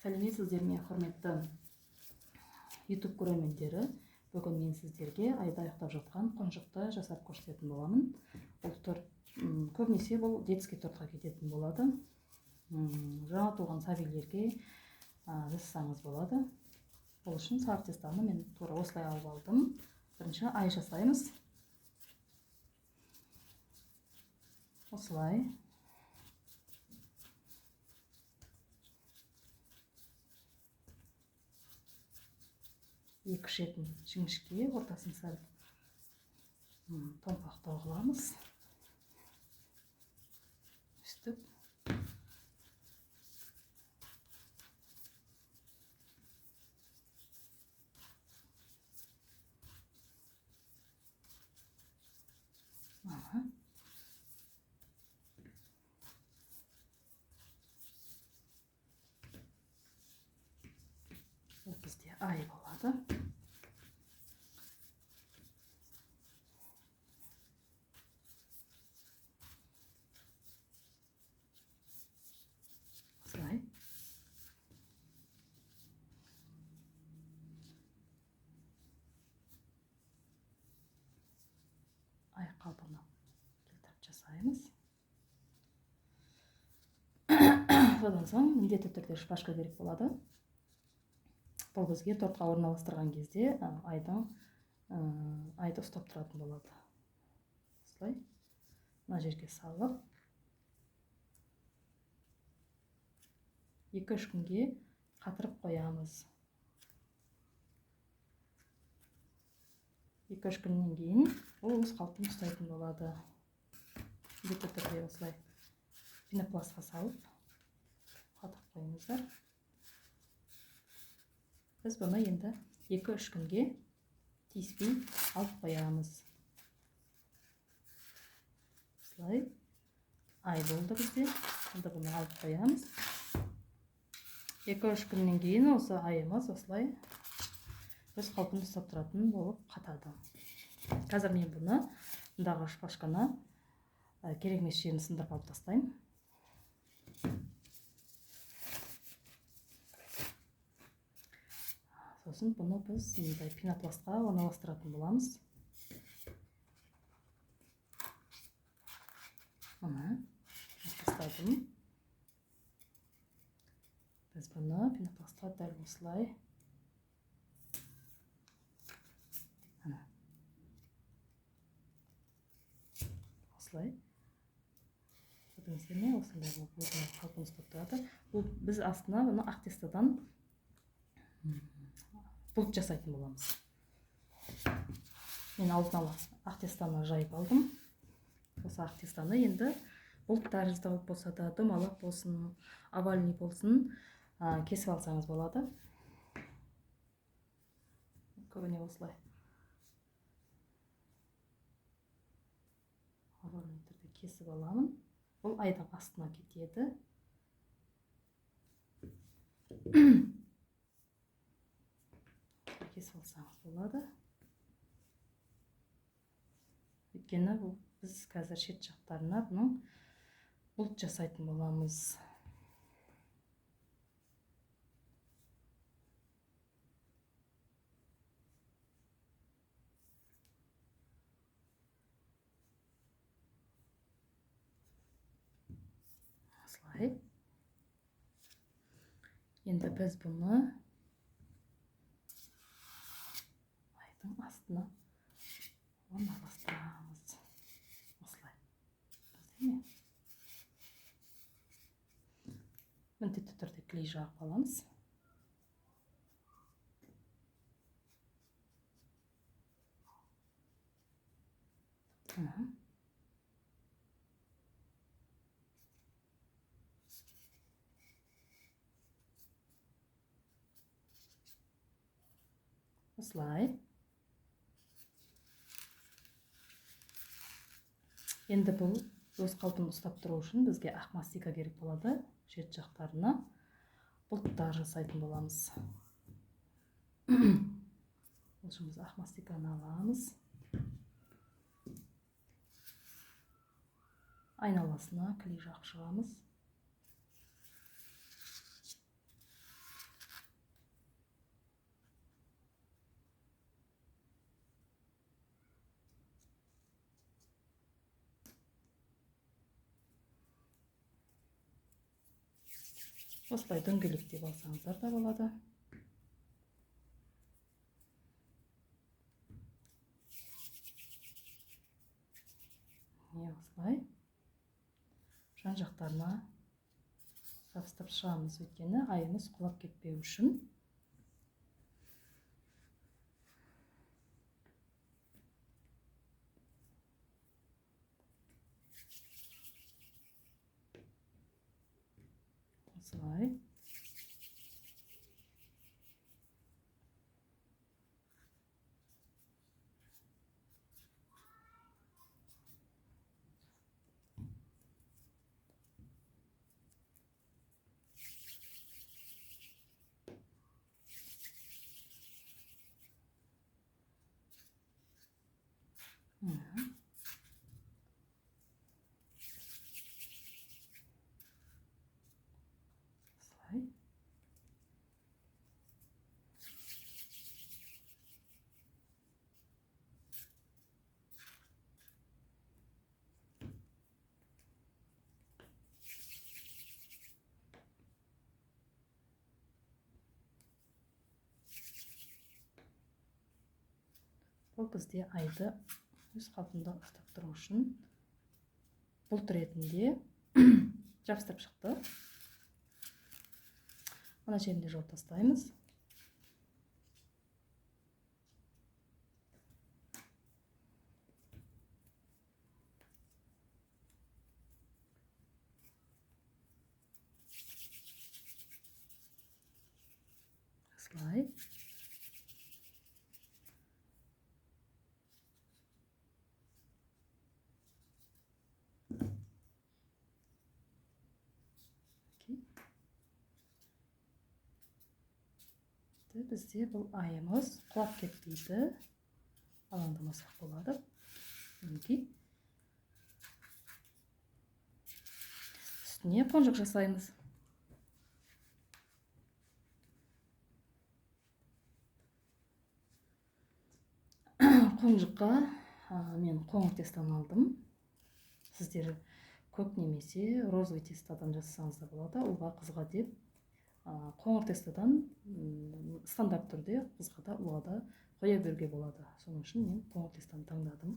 Сәлеметсіздер ме, құрметті YouTube көрермендері. Бүгін мен сіздерге айда ұйықтап жатқан қонжықты жасап көрсететін боламын. Бұл торт көбінесе бұл детский тортқа кететін болады. Жаңа туған сәбилерге жасасаңыз болады. Бұл үшін сарытестаны мен тура осылай алып алдым. Бірінші ай жасаймыз. Осылай. Екі шетін жіңішке, ортасын сәл томпақтау қыламыз. Үстіп. Бізде ай болады. Осылай. Ай қалпына келтіріп жасаймыз. Содан соң міндетті түрде шпажка керек болады. Бұл бізге тортқа орналастырған кезде айды ұстап тұратын болады. Осылай. Мына жерге салып 2-3 күнге қатырып қоямыз. 2-3 күннен кейін ол өз қалпын ұстайтын болады. Міндетті түрде осылай пенопластқа салып қатырып қойыңыздар. Біз бұны енді 2-3 күнге тиіспей алып қоямыз. Осылай. Ай болды бізде. Енді бұны алып қоямыз. 2-3 күннен кейін осы айымыз осылай өз қалпын ұстап тұратын болып қатады. Қазір мен бұны мұндағы шпажканы керек емес жерін сындырып алып тастаймын. Сосын бұны біз пенопластқа орналастыратын боламыз. Мұны тастадым. Біз бұны пенопластқа дәл осылай осылай осындай қалпын ұстап тұрады. Біз астына бұны ақ тестадан бұлт жасайтын боламыз. Мен алдын ала ақ тестаны жайып алдым. Осы ақ тестаны енді бұлт тәрізді болса да, домалақ болсын, овальный болсын, кесіп алсаңыз болады. Көбіне осылай. Овальный түрде кесіп аламын. Бұл айдың астына кетеді. Кесіп алсаңыз болады. Өйткені біз қазір шет жақтарына бұның бұлт жасайтын боламыз. Осылай. Енді біз бұны астына орналастырамыз. Осылай. Міндетті түрде клей жағып аламыз. Осылай. Енді бұл өз қалпын ұстап тұру үшін бізге ақ мастика керек болады. Шет жақтарына бұлттар жасайтын боламыз. Бұл үшін біз ақ мастиканы аламыз. Айналасына клей жағып шығамыз. осылай дөңгелектеп алсаңыздар да болады. Осылай жан жақтарына жабыстырып шығамыз, өйткені айымыз құлап кетпеу үшін. Осылай. Осылай. Бұл бізде айды өз қалпында ұстап тұру үшін бұлт ретінде жабыстырып шықты. Мына жерінде жауып тастаймыз. Осылай. Бізде бұл айымыз құлап кетпейді, алаңдамасақ болады. Үстіне қонжық жасаймыз. Қонжыққа мен қоңыр тестаны алдым. Сіздер көк немесе розовый тестадан жасасаңыз да болады. Ұлға, қызға деп қоңыр тестадан стандарт түрде қызға да, ұлға да қоя беруге болады. Соның үшін мен қоңыр тестаны таңдадым.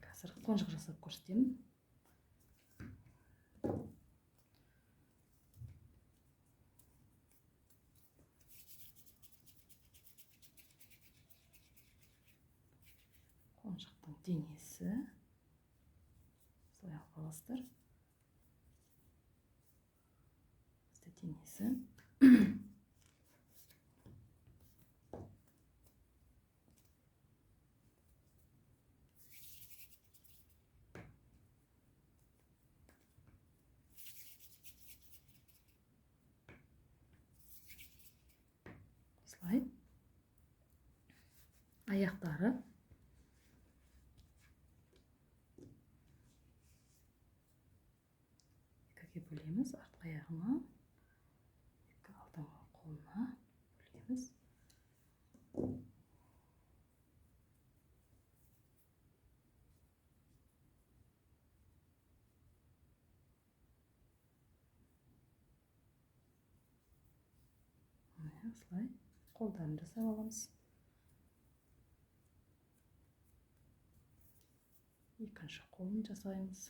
Қазір қонжық жасап көрсетемін. Қонжықтың денесі. Солай алып аласыздар. Денесі. Осылай. Аяқтары. Екіге бөлеміз, артқы аяғына. Қолына бөлеміз. Осылай қолдарын жасап аламыз. Екінші қолын жасаймыз.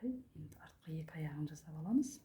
Енді артқы екі аяғын жасап аламыз.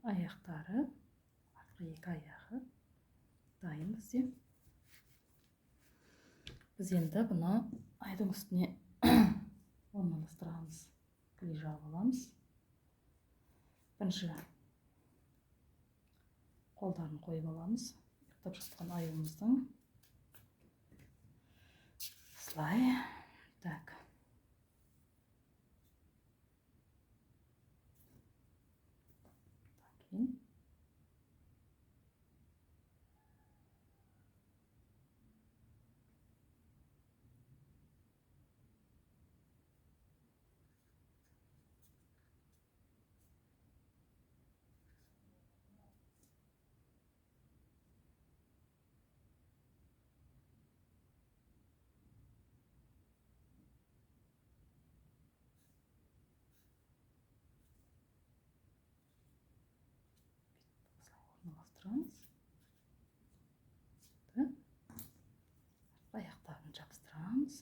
аяқтары, артқы екі аяғы дайын бізде. Біз енді бұны айдың үстіне орналастырамыз. Клей жағып аламыз. Бірінші қолдарын қойып аламыз. Ұйықтап жатқан аюымыздың. Слай. Так. Кейін орналастырамыз. Аяқтарын жабыстырамыз.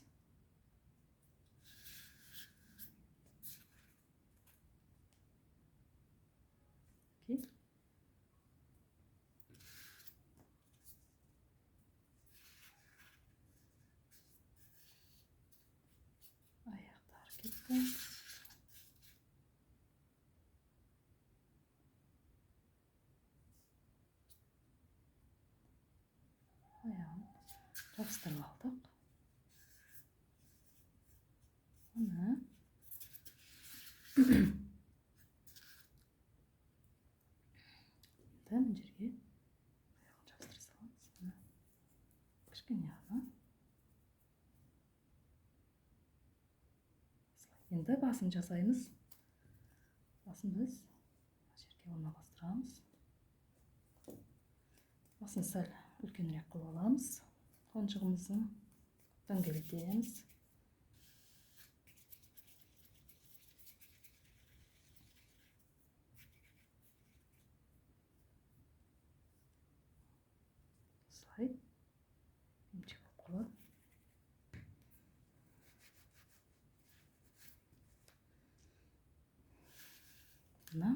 Аяқтар кетті. Аяғын жабыстырып алдық. Оны енді мына жерге аяғын жабыстыра саламыз. Кішкене ғана. Енді басын жасаймыз. Басын біз мына жерге орналастырамыз. Басын сәл үлкенірек қылып аламыз. Қонжығымызды дөңгелетеміз. Осылай емшек болып қалады. Мына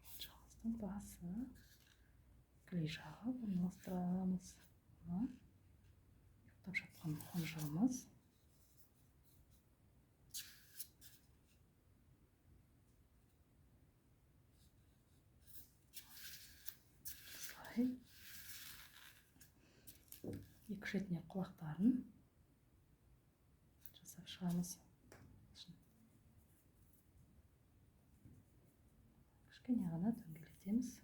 қонжығымыздың басы, клей жағып орналастырамыз. Ұйықтап жатқан қонжығымыз. Осылай екі шетіне құлақтарын жасап шығамыз. Кішкене ғана дөңгелетеміз.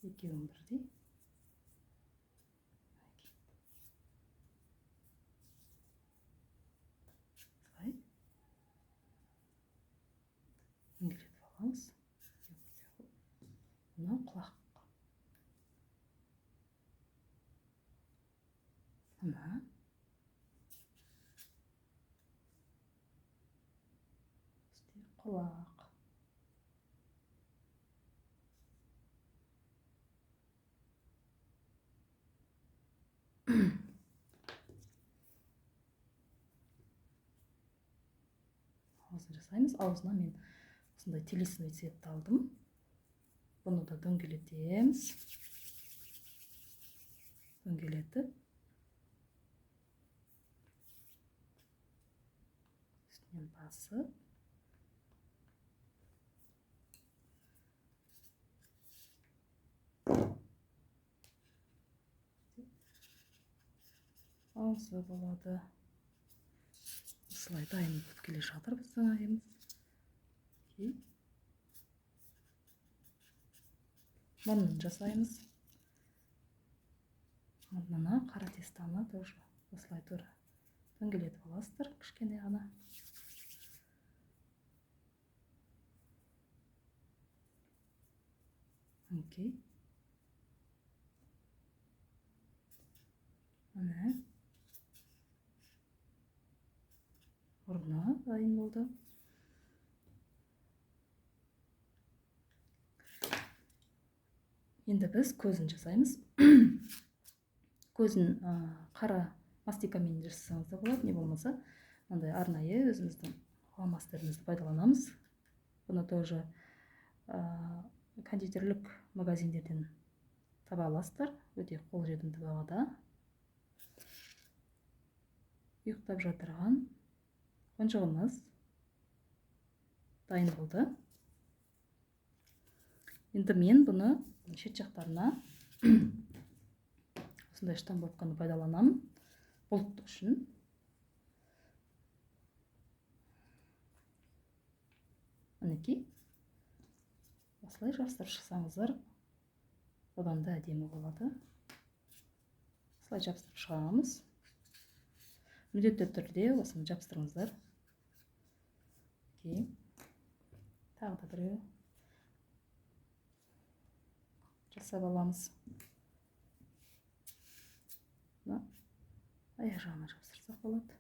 Екеуін бірдей. Осылай дөңгелетіп аламыз. Мына құлақ. Мына құлақ. Аузын жасаймыз. Аузына мен осындай телесный цветті алдым. Бұны да дөңгелетеміз. Дөңгелетіп үстінен басып аузы болады. Осылай дайын болып келе жатыр біздің айымыз. Мұрнын жасаймыз. Мұрнына қара тестаны тоже осылай тура дөңгелетіп аласыздар кішкене ғана. Окей. Мына мұрны дайын болды. Енді біз көзін жасаймыз. Көзін қара мастикамен жасасаңыз да болады, не болмаса мынандай арнайы өзіміздің фломастерімізді пайдаланамыз. Бұны тоже кондитерлік магазиндерден таба аласыздар, өте қолжетімді бағада. Ұйықтап жатырған қонжығымыз дайын болды. Енді мен бұны шет жақтарына осындай штамповканы пайдаланамын бұлт үшін. Мінекей, осылай жабыстырып шықсаңыздар, одан да әдемі болады. Осылай жабыстырып шығамыз. Міндетті түрде осыны жабыстырыңыздар. Тағы да біреу жасап аламыз. Аяқ жағына жабыстырсақ болады.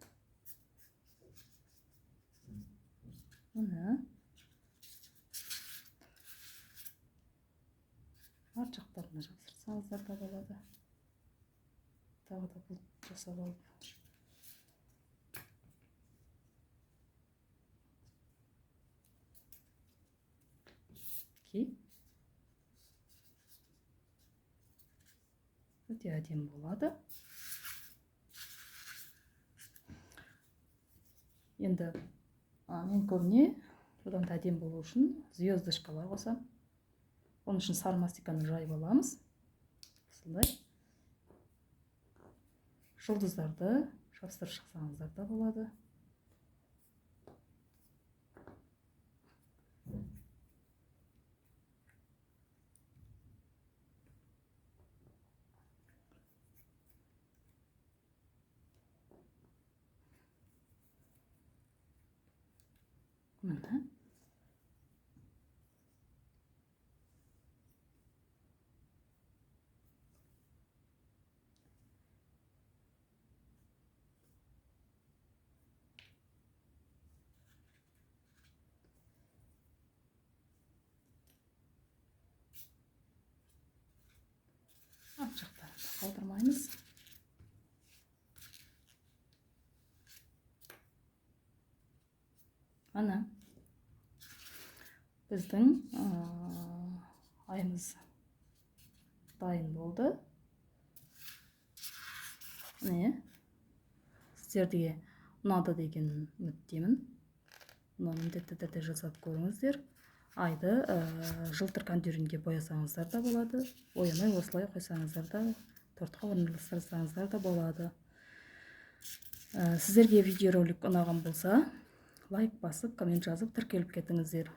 Мұны арт жақтарына жабыстырсаңыздар да болады. Тағы да бұлт жасап алып. Өте әдемі болады. Енді мен көбіне одан да әдемі болу үшін звездочкалар қосам. Оның үшін сары мастиканы жайып аламыз. Осылай жұлдыздарды жабыстырып шықсаңыздар да болады. Міне. Арт жақтарында қалдырмаймыз. Ана біздің айымыз дайын болды. Міне, сіздерге ұнады деген үміттемін. Мұны міндетті түрде жасап көріңіздер. Айды жылтыр кондюринге боясаңыздар да болады. Боямай осылай қойсаңыздар да, тортқа орналастырсаңыздар да болады. Сіздерге видеоролик ұнаған болса, лайк басып, коммент жазып, тіркеліп кетіңіздер.